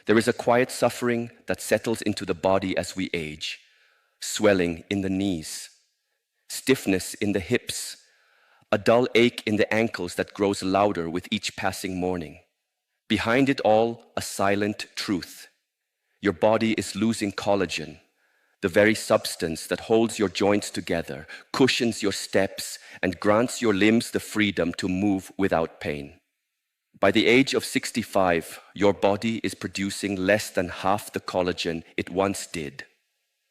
There is a quiet suffering that settles into the body as we age. Swelling in the knees, stiffness in the hips, a dull ache in the ankles that grows louder with each passing morning. Behind it all, a silent truth. Your body is losing collagen, the very substance that holds your joints together, cushions your steps, and grants your limbs the freedom to move without pain. By the age of 65, your body is producing less than half the collagen it once did.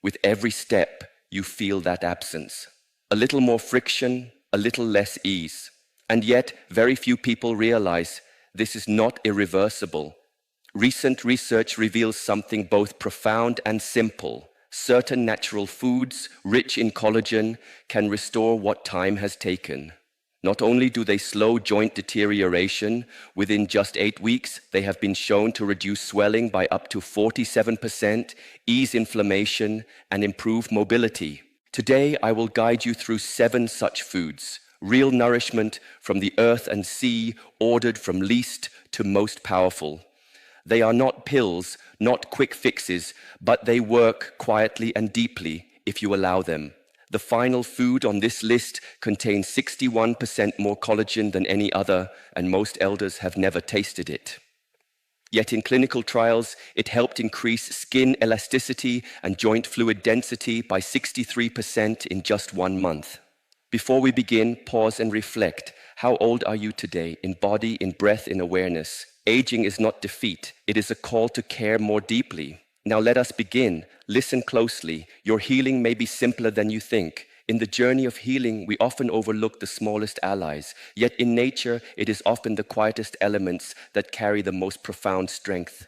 With every step, you feel that absence. A little more friction, a little less ease. And yet, very few people realize this is not irreversible. Recent research reveals something both profound and simple. Certain natural foods, rich in collagen, can restore what time has taken. Not only do they slow joint deterioration, within just 8 weeks, they have been shown to reduce swelling by up to 47%, ease inflammation, and improve mobility. Today, I will guide you through 7 such foods, real nourishment from the earth and sea, ordered from least to most powerful. They are not pills, not quick fixes, but they work quietly and deeply if you allow them. The final food on this list contains 61% more collagen than any other, and most elders have never tasted it. Yet in clinical trials, it helped increase skin elasticity and joint fluid density by 63% in just 1 month. Before we begin, pause and reflect. How old are you today, in body, in breath, in awareness? Aging is not defeat. It is a call to care more deeply. Now let us begin. Listen closely. Your healing may be simpler than you think. In the journey of healing, we often overlook the smallest allies. Yet in nature, it is often the quietest elements that carry the most profound strength.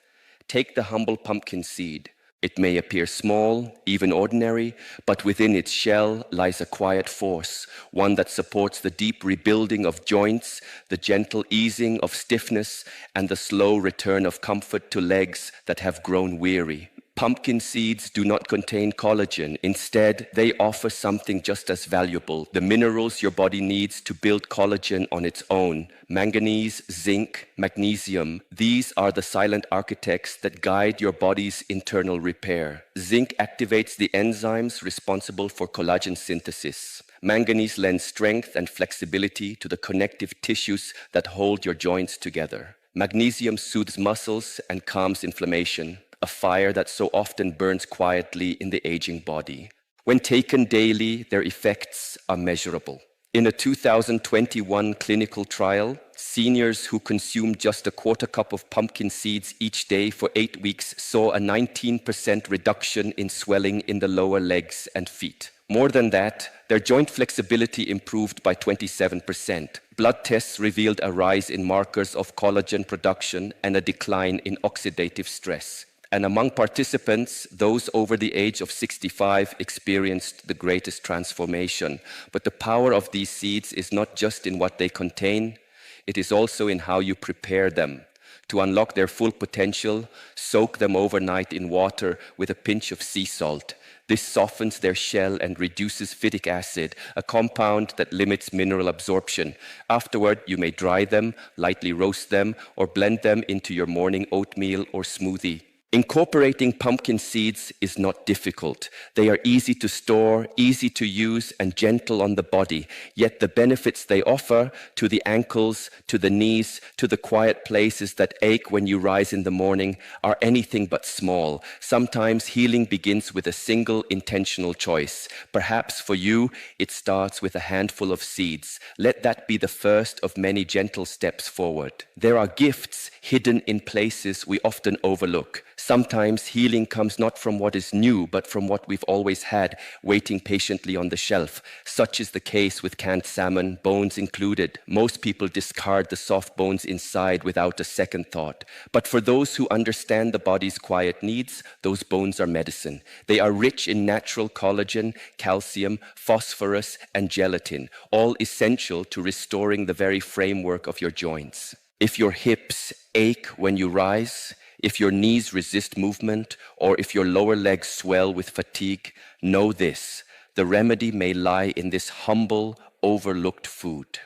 Take the humble pumpkin seed. It may appear small, even ordinary, but within its shell lies a quiet force, one that supports the deep rebuilding of joints, the gentle easing of stiffness, and the slow return of comfort to legs that have grown weary. Pumpkin seeds do not contain collagen. Instead, they offer something just as valuable, the minerals your body needs to build collagen on its own. Manganese, zinc, magnesium. These are the silent architects that guide your body's internal repair. Zinc activates the enzymes responsible for collagen synthesis. Manganese lends strength and flexibility to the connective tissues that hold your joints together. Magnesium soothes muscles and calms inflammation, a fire that so often burns quietly in the aging body. When taken daily, their effects are measurable. In a 2021 clinical trial, seniors who consumed just a quarter cup of pumpkin seeds each day for 8 weeks saw a 19% reduction in swelling in the lower legs and feet. More than that, their joint flexibility improved by 27%. Blood tests revealed a rise in markers of collagen production and a decline in oxidative stress. And among participants, those over the age of 65 experienced the greatest transformation. But the power of these seeds is not just in what they contain, it is also in how you prepare them. To unlock their full potential, soak them overnight in water with a pinch of sea salt. This softens their shell and reduces phytic acid, a compound that limits mineral absorption. Afterward, you may dry them, lightly roast them, or blend them into your morning oatmeal or smoothie. Incorporating pumpkin seeds is not difficult. They are easy to store, easy to use, and gentle on the body. Yet the benefits they offer to the ankles, to the knees, to the quiet places that ache when you rise in the morning are anything but small. Sometimes healing begins with a single intentional choice. Perhaps for you, it starts with a handful of seeds. Let that be the first of many gentle steps forward. There are gifts hidden in places we often overlook. Sometimes healing comes not from what is new, but from what we've always had, waiting patiently on the shelf. Such is the case with canned salmon, bones included. Most people discard the soft bones inside without a second thought. But for those who understand the body's quiet needs, those bones are medicine. They are rich in natural collagen, calcium, phosphorus, and gelatin, all essential to restoring the very framework of your joints. If your hips ache when you rise, if your knees resist movement, or if your lower legs swell with fatigue, know this: the remedy may lie in this humble, overlooked food.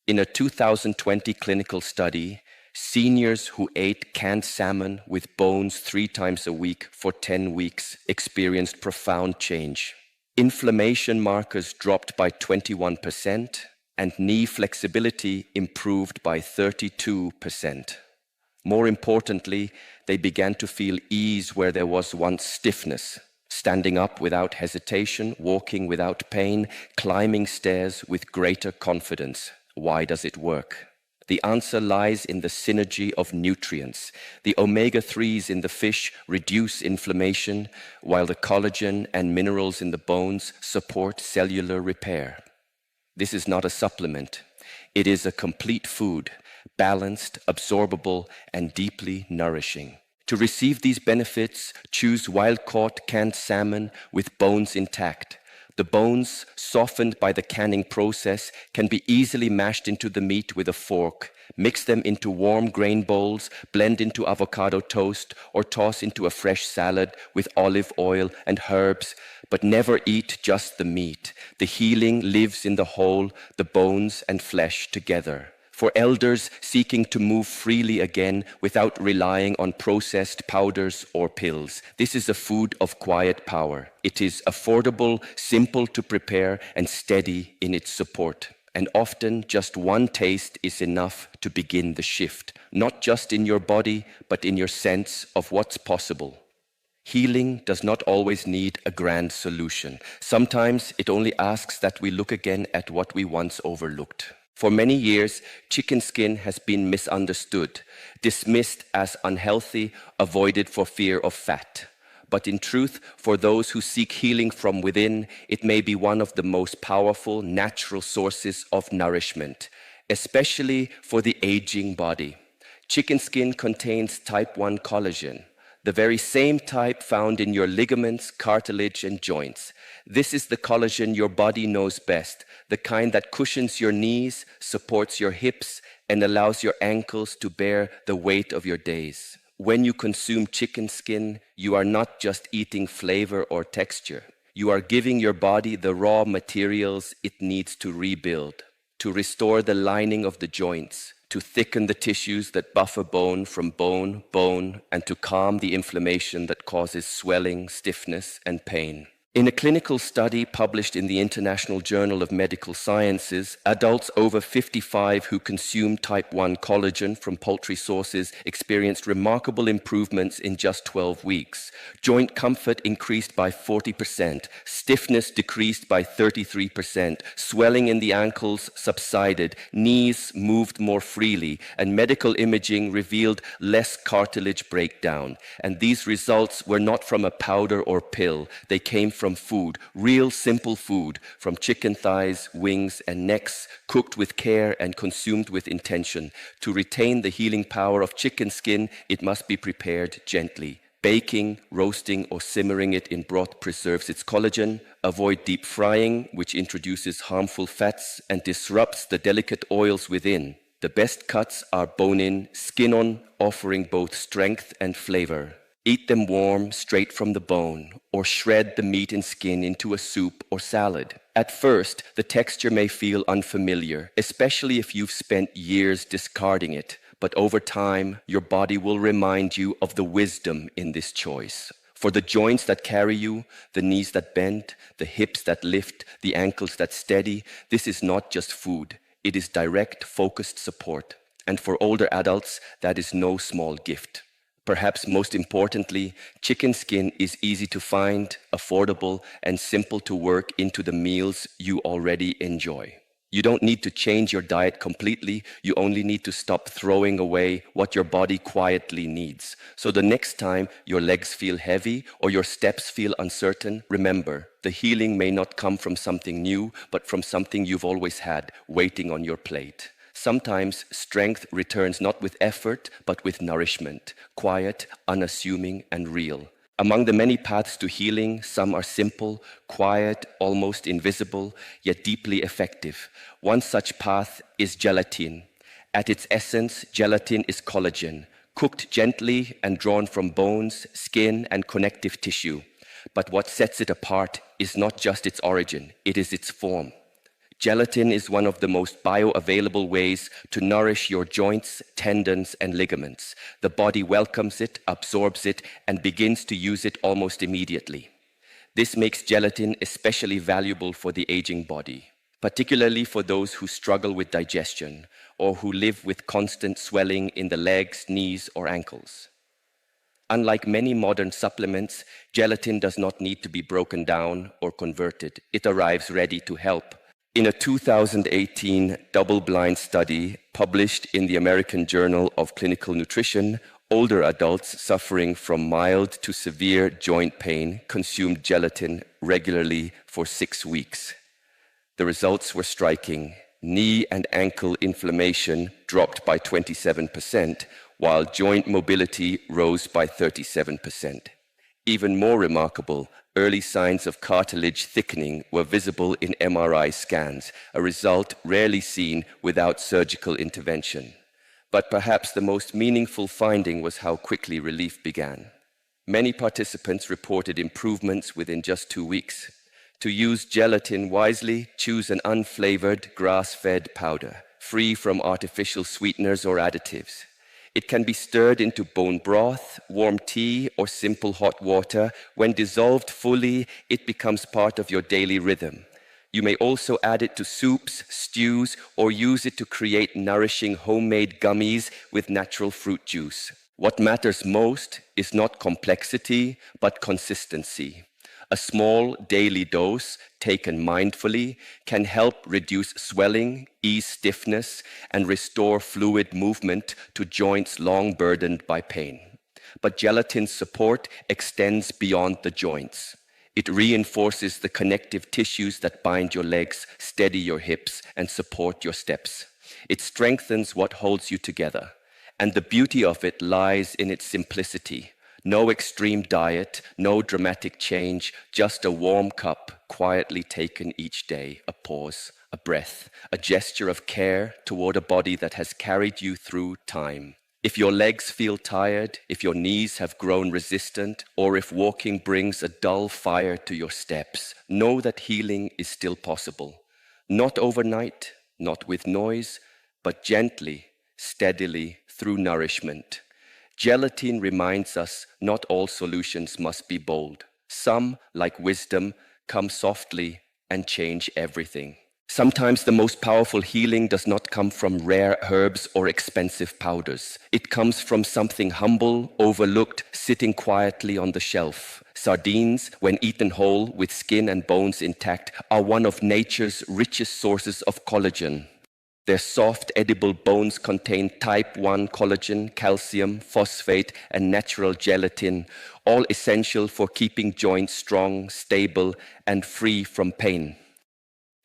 In a 2020 clinical study, Seniors who ate canned salmon with bones 3 times a week for 10 weeks experienced profound change. Inflammation markers dropped by 21%, and knee flexibility improved by 32%. More importantly, they began to feel ease where there was once stiffness, standing up without hesitation, walking without pain, climbing stairs with greater confidence. Why does it work? The answer lies in the synergy of nutrients. The omega-3s in the fish reduce inflammation, while the collagen and minerals in the bones support cellular repair. This is not a supplement. It is a complete food, balanced, absorbable, and deeply nourishing. To receive these benefits, choose wild-caught canned salmon with bones intact. The bones, softened by the canning process, can be easily mashed into the meat with a fork. Mix them into warm grain bowls, blend into avocado toast, or toss into a fresh salad with olive oil and herbs, but never eat just the meat. The healing lives in the whole, the bones and flesh together. For elders seeking to move freely again without relying on processed powders or pills, this is a food of quiet power. It is affordable, simple to prepare, and steady in its support. And often just one taste is enough to begin the shift, not just in your body, but in your sense of what's possible. Healing does not always need a grand solution. Sometimes it only asks that we look again at what we once overlooked. For many years, chicken skin has been misunderstood, dismissed as unhealthy, avoided for fear of fat. But in truth, for those who seek healing from within, it may be one of the most powerful natural sources of nourishment, especially for the aging body. Chicken skin contains type 1 collagen, the very same type found in your ligaments, cartilage, and joints. This is the collagen your body knows best, the kind that cushions your knees, supports your hips, and allows your ankles to bear the weight of your days. When you consume chicken skin, you are not just eating flavor or texture. You are giving your body the raw materials it needs to rebuild, to restore the lining of the joints, to thicken the tissues that buffer bone from bone, and to calm the inflammation that causes swelling, stiffness, and pain. In a clinical study published in the International Journal of Medical Sciences, adults over 55 who consumed type 1 collagen from poultry sources experienced remarkable improvements in just 12 weeks. Joint comfort increased by 40%, stiffness decreased by 33%, swelling in the ankles subsided, knees moved more freely, and medical imaging revealed less cartilage breakdown. And these results were not from a powder or pill. They came from food, real simple food, from chicken thighs, wings, and necks, cooked with care and consumed with intention. To retain the healing power of chicken skin, it must be prepared gently. Baking, roasting, or simmering it in broth preserves its collagen. Avoid deep frying, which introduces harmful fats and disrupts the delicate oils within. The best cuts are bone-in, skin-on, offering both strength and flavor. Eat them warm, straight from the bone, or shred the meat and skin into a soup or salad. At first, the texture may feel unfamiliar, especially if you've spent years discarding it. But over time, your body will remind you of the wisdom in this choice. For the joints that carry you, the knees that bend, the hips that lift, the ankles that steady, this is not just food. It is direct, focused support. And for older adults, that is no small gift. Perhaps most importantly, chicken skin is easy to find, affordable, and simple to work into the meals you already enjoy. You don't need to change your diet completely. You only need to stop throwing away what your body quietly needs. So the next time your legs feel heavy or your steps feel uncertain, remember, the healing may not come from something new, but from something you've always had waiting on your plate. Sometimes strength returns not with effort, but with nourishment, quiet, unassuming, and real. Among the many paths to healing, some are simple, quiet, almost invisible, yet deeply effective. One such path is gelatin. At its essence, gelatin is collagen, cooked gently and drawn from bones, skin, and connective tissue. But what sets it apart is not just its origin, it is its form. Gelatin is one of the most bioavailable ways to nourish your joints, tendons, and ligaments. The body welcomes it, absorbs it, and begins to use it almost immediately. This makes gelatin especially valuable for the aging body, particularly for those who struggle with digestion or who live with constant swelling in the legs, knees, or ankles. Unlike many modern supplements, gelatin does not need to be broken down or converted. It arrives ready to help. In a 2018 double-blind study published in the American Journal of Clinical Nutrition, older adults suffering from mild to severe joint pain consumed gelatin regularly for 6 weeks. The results were striking. Knee and ankle inflammation dropped by 27%, while joint mobility rose by 37%. Even more remarkable, early signs of cartilage thickening were visible in MRI scans, a result rarely seen without surgical intervention. But perhaps the most meaningful finding was how quickly relief began. Many participants reported improvements within just 2 weeks. To use gelatin wisely, choose an unflavored, grass-fed powder, free from artificial sweeteners or additives. It can be stirred into bone broth, warm tea, or simple hot water. When dissolved fully, it becomes part of your daily rhythm. You may also add it to soups, stews, or use it to create nourishing homemade gummies with natural fruit juice. What matters most is not complexity, but consistency. A small daily dose, taken mindfully, can help reduce swelling, ease stiffness, and restore fluid movement to joints long burdened by pain. But gelatin's support extends beyond the joints. It reinforces the connective tissues that bind your legs, steady your hips, and support your steps. It strengthens what holds you together. And the beauty of it lies in its simplicity. No extreme diet, no dramatic change, just a warm cup, quietly taken each day, a pause, a breath, a gesture of care toward a body that has carried you through time. If your legs feel tired, if your knees have grown resistant, or if walking brings a dull fire to your steps, know that healing is still possible. Not overnight, not with noise, but gently, steadily, through nourishment. Gelatin reminds us not all solutions must be bold. Some, like wisdom, come softly and change everything. Sometimes the most powerful healing does not come from rare herbs or expensive powders. It comes from something humble, overlooked, sitting quietly on the shelf. Sardines, when eaten whole with skin and bones intact, are one of nature's richest sources of collagen. Their soft, edible bones contain type 1 collagen, calcium, phosphate, and natural gelatin, all essential for keeping joints strong, stable, and free from pain.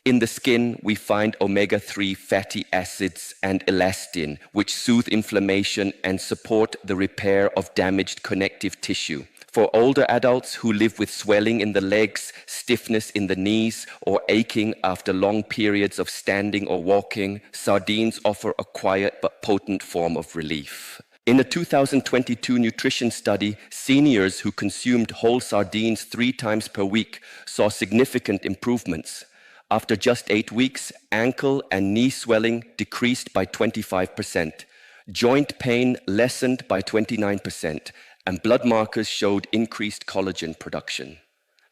In the skin, we find omega-3 fatty acids and elastin, which soothe inflammation and support the repair of damaged connective tissue. For older adults who live with swelling in the legs, stiffness in the knees, or aching after long periods of standing or walking, sardines offer a quiet but potent form of relief. In a 2022 nutrition study, seniors who consumed whole sardines 3 times per week saw significant improvements. After just 8 weeks, ankle and knee swelling decreased by 25%, joint pain lessened by 29%, and blood markers showed increased collagen production.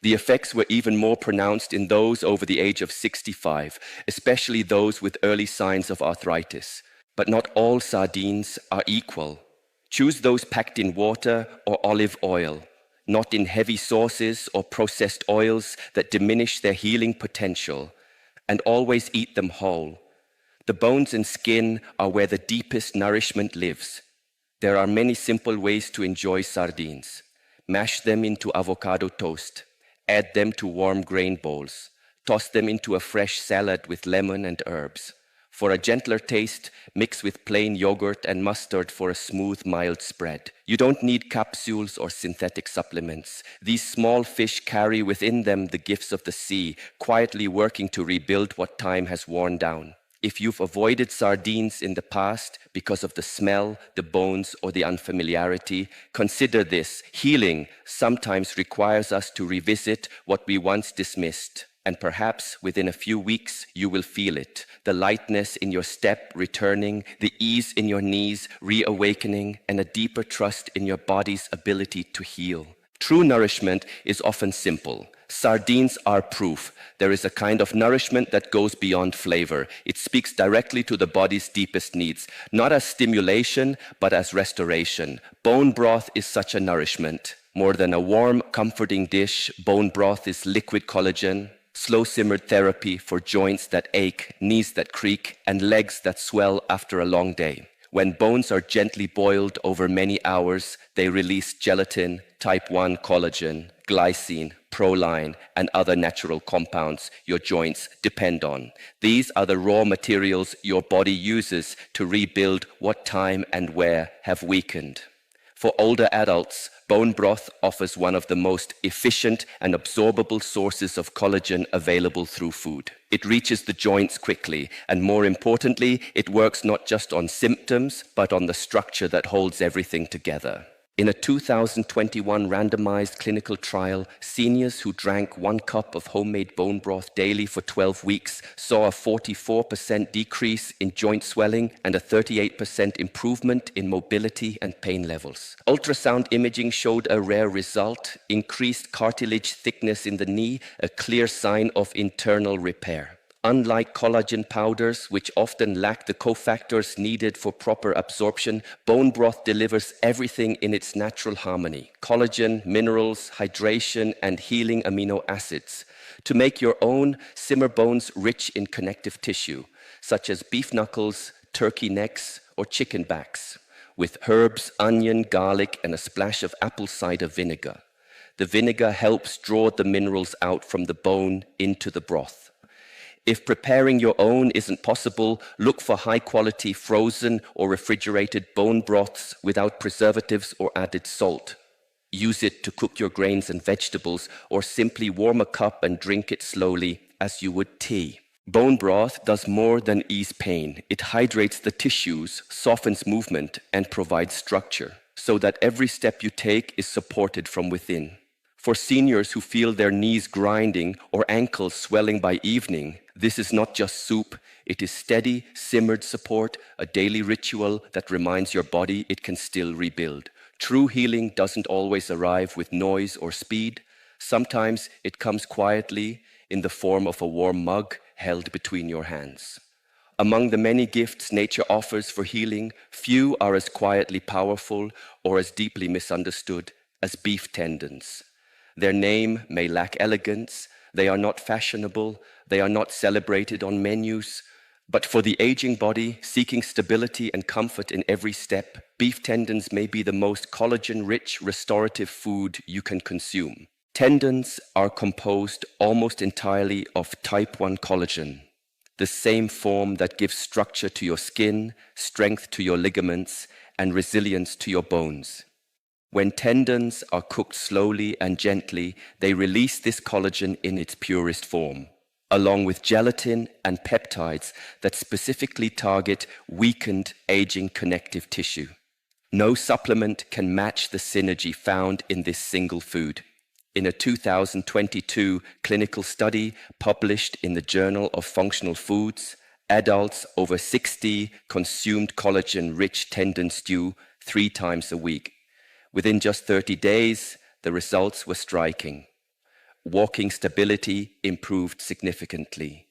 The effects were even more pronounced in those over the age of 65, especially those with early signs of arthritis. But not all sardines are equal. Choose those packed in water or olive oil, not in heavy sauces or processed oils that diminish their healing potential, and always eat them whole. The bones and skin are where the deepest nourishment lives. There are many simple ways to enjoy sardines. Mash them into avocado toast. Add them to warm grain bowls. Toss them into a fresh salad with lemon and herbs. For a gentler taste, mix with plain yogurt and mustard for a smooth, mild spread. You don't need capsules or synthetic supplements. These small fish carry within them the gifts of the sea, quietly working to rebuild what time has worn down. If you've avoided sardines in the past because of the smell, the bones, or the unfamiliarity, consider this. Healing sometimes requires us to revisit what we once dismissed. And perhaps within a few weeks, you will feel it. The lightness in your step returning, the ease in your knees reawakening, and a deeper trust in your body's ability to heal. True nourishment is often simple. Sardines are proof. There is a kind of nourishment that goes beyond flavor. It speaks directly to the body's deepest needs, not as stimulation, but as restoration. Bone broth is such a nourishment. More than a warm, comforting dish, bone broth is liquid collagen, slow-simmered therapy for joints that ache, knees that creak, and legs that swell after a long day. When bones are gently boiled over many hours, they release gelatin, type 1 collagen, glycine, proline, and other natural compounds your joints depend on. These are the raw materials your body uses to rebuild what time and where have weakened. For older adults, bone broth offers one of the most efficient and absorbable sources of collagen available through food. It reaches the joints quickly, and more importantly, it works not just on symptoms, but on the structure that holds everything together. In a 2021 randomized clinical trial, seniors who drank 1 cup of homemade bone broth daily for 12 weeks saw a 44% decrease in joint swelling and a 38% improvement in mobility and pain levels. Ultrasound imaging showed a rare result: increased cartilage thickness in the knee, a clear sign of internal repair. Unlike collagen powders, which often lack the cofactors needed for proper absorption, bone broth delivers everything in its natural harmony: collagen, minerals, hydration, and healing amino acids. To make your own, simmer bones rich in connective tissue, such as beef knuckles, turkey necks, or chicken backs, with herbs, onion, garlic, and a splash of apple cider vinegar. The vinegar helps draw the minerals out from the bone into the broth. If preparing your own isn't possible, look for high-quality frozen or refrigerated bone broths without preservatives or added salt. Use it to cook your grains and vegetables, or simply warm a cup and drink it slowly as you would tea. Bone broth does more than ease pain. It hydrates the tissues, softens movement, and provides structure, so that every step you take is supported from within. For seniors who feel their knees grinding or ankles swelling by evening, this is not just soup. It is steady, simmered support, a daily ritual that reminds your body it can still rebuild. True healing doesn't always arrive with noise or speed. Sometimes it comes quietly in the form of a warm mug held between your hands. Among the many gifts nature offers for healing, few are as quietly powerful or as deeply misunderstood as beef tendons. Their name may lack elegance, they are not fashionable, they are not celebrated on menus, but for the aging body, seeking stability and comfort in every step, beef tendons may be the most collagen-rich restorative food you can consume. Tendons are composed almost entirely of type 1 collagen, the same form that gives structure to your skin, strength to your ligaments, and resilience to your bones. When tendons are cooked slowly and gently, they release this collagen in its purest form, along with gelatin and peptides that specifically target weakened, aging connective tissue. No supplement can match the synergy found in this single food. In a 2022 clinical study published in the Journal of Functional Foods, adults over 60 consumed collagen-rich tendon stew 3 times a week. Within just 30 days, the results were striking. Walking stability improved significantly.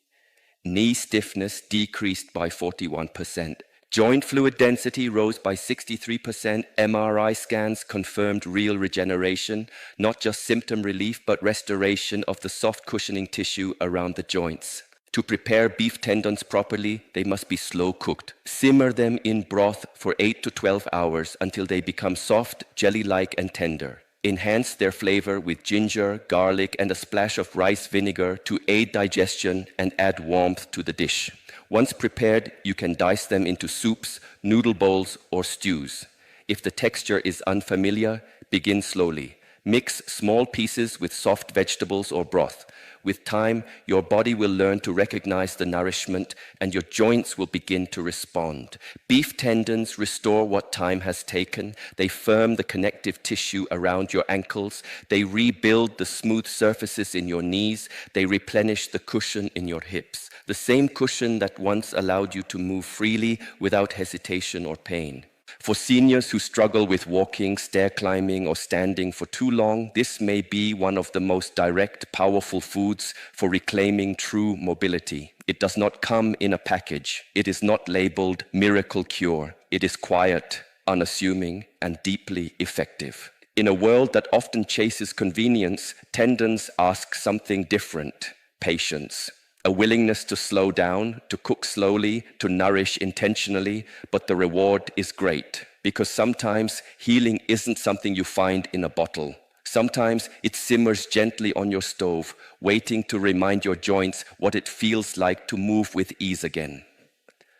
Knee stiffness decreased by 41%. Joint fluid density rose by 63%. MRI scans confirmed real regeneration, not just symptom relief, but restoration of the soft cushioning tissue around the joints. To prepare beef tendons properly, they must be slow cooked. Simmer them in broth for 8 to 12 hours until they become soft, jelly-like, and tender. Enhance their flavor with ginger, garlic, and a splash of rice vinegar to aid digestion and add warmth to the dish. Once prepared, you can dice them into soups, noodle bowls, or stews. If the texture is unfamiliar, begin slowly. Mix small pieces with soft vegetables or broth. With time, your body will learn to recognize the nourishment and your joints will begin to respond. Beef tendons restore what time has taken. They firm the connective tissue around your ankles. They rebuild the smooth surfaces in your knees. They replenish the cushion in your hips. The same cushion that once allowed you to move freely without hesitation or pain. For seniors who struggle with walking, stair climbing, or standing for too long, this may be one of the most direct, powerful foods for reclaiming true mobility. It does not come in a package. It is not labeled miracle cure. It is quiet, unassuming, and deeply effective. In a world that often chases convenience, tendons ask something different: patience. A willingness to slow down, to cook slowly, to nourish intentionally, but the reward is great. Because sometimes healing isn't something you find in a bottle. Sometimes it simmers gently on your stove, waiting to remind your joints what it feels like to move with ease again.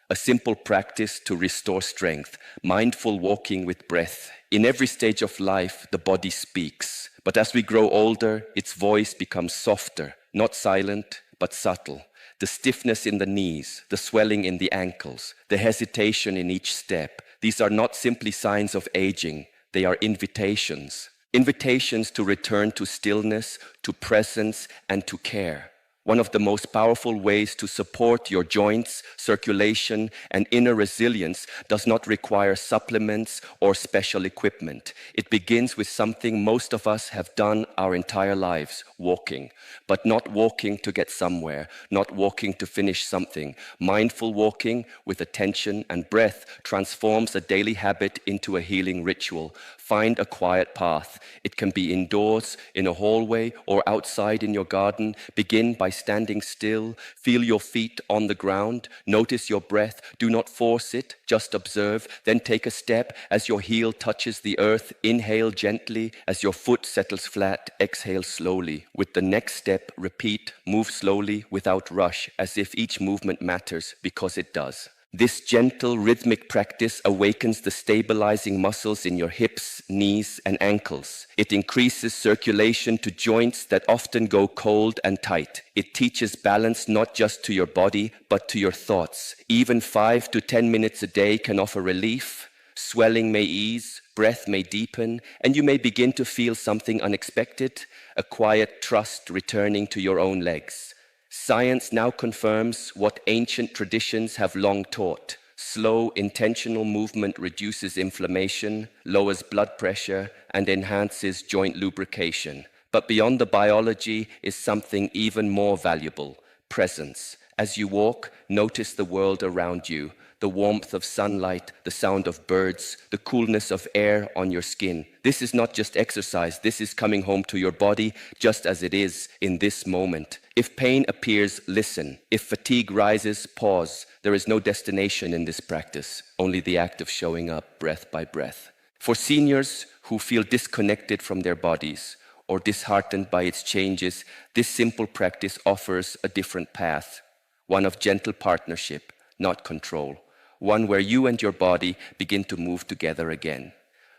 A simple practice to restore strength, mindful walking with breath. In every stage of life, the body speaks. But as we grow older, its voice becomes softer, not silent, but subtle. The stiffness in the knees, the swelling in the ankles, the hesitation in each step. These are not simply signs of aging, they are invitations. Invitations to return to stillness, to presence, and to care. One of the most powerful ways to support your joints, circulation, and inner resilience does not require supplements or special equipment. It begins with something most of us have done our entire lives: walking. But not walking to get somewhere, not walking to finish something. Mindful walking with attention and breath transforms a daily habit into a healing ritual. Find a quiet path. It can be indoors, in a hallway, or outside in your garden. Begin by standing still. Feel your feet on the ground. Notice your breath. Do not force it, just observe. Then take a step as your heel touches the earth. Inhale gently. As your foot settles flat, exhale slowly. With the next step, repeat. Move slowly without rush, as if each movement matters, because it does. This gentle, rhythmic practice awakens the stabilizing muscles in your hips, knees, and ankles. It increases circulation to joints that often go cold and tight. It teaches balance not just to your body, but to your thoughts. Even 5 to 10 minutes a day can offer relief. Swelling may ease, breath may deepen, and you may begin to feel something unexpected, a quiet trust returning to your own legs. Science now confirms what ancient traditions have long taught. Slow, intentional movement reduces inflammation, lowers blood pressure, and enhances joint lubrication. But beyond the biology is something even more valuable: presence. As you walk, notice the world around you. The warmth of sunlight, the sound of birds, the coolness of air on your skin. This is not just exercise, this is coming home to your body just as it is in this moment. If pain appears, listen. If fatigue rises, pause. There is no destination in this practice, only the act of showing up breath by breath. For seniors who feel disconnected from their bodies or disheartened by its changes, this simple practice offers a different path, one of gentle partnership, not control. One where you and your body begin to move together again.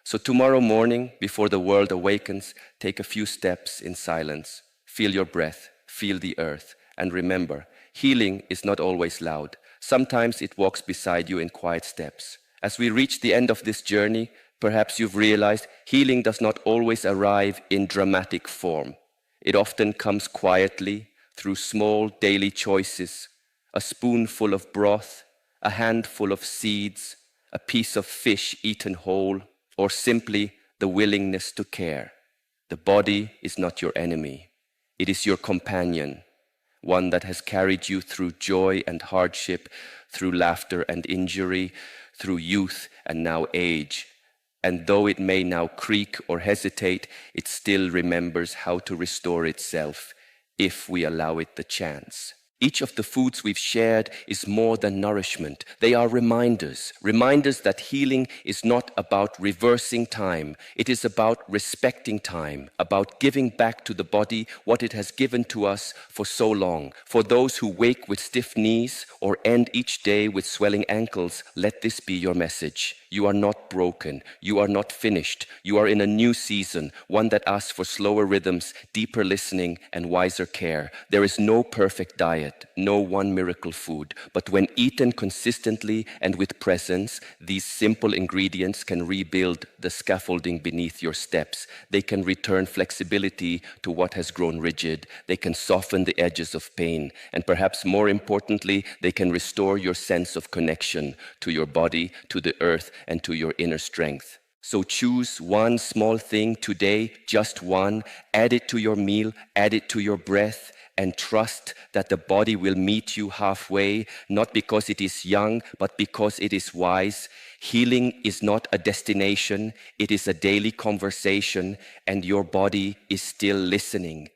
So tomorrow morning, before the world awakens, take a few steps in silence. Feel your breath, feel the earth, and remember, healing is not always loud. Sometimes it walks beside you in quiet steps. As we reach the end of this journey, perhaps you've realized healing does not always arrive in dramatic form. It often comes quietly through small daily choices: a spoonful of broth, a handful of seeds, a piece of fish eaten whole, or simply the willingness to care. The body is not your enemy. It is your companion, one that has carried you through joy and hardship, through laughter and injury, through youth and now age. And though it may now creak or hesitate, it still remembers how to restore itself if we allow it the chance. Each of the foods we've shared is more than nourishment. They are reminders that healing is not about reversing time. It is about respecting time, about giving back to the body what it has given to us for so long. For those who wake with stiff knees or end each day with swelling ankles, let this be your message. You are not broken. You are not finished. You are in a new season, one that asks for slower rhythms, deeper listening, and wiser care. There is no perfect diet, no one miracle food, but when eaten consistently and with presence, these simple ingredients can rebuild the scaffolding beneath your steps. They can return flexibility to what has grown rigid. They can soften the edges of pain. And perhaps more importantly, they can restore your sense of connection to your body, to the earth, and to your inner strength. So choose one small thing today, just one, add it to your meal, add it to your breath, and trust that the body will meet you halfway, not because it is young, but because it is wise. Healing is not a destination, it is a daily conversation, and your body is still listening.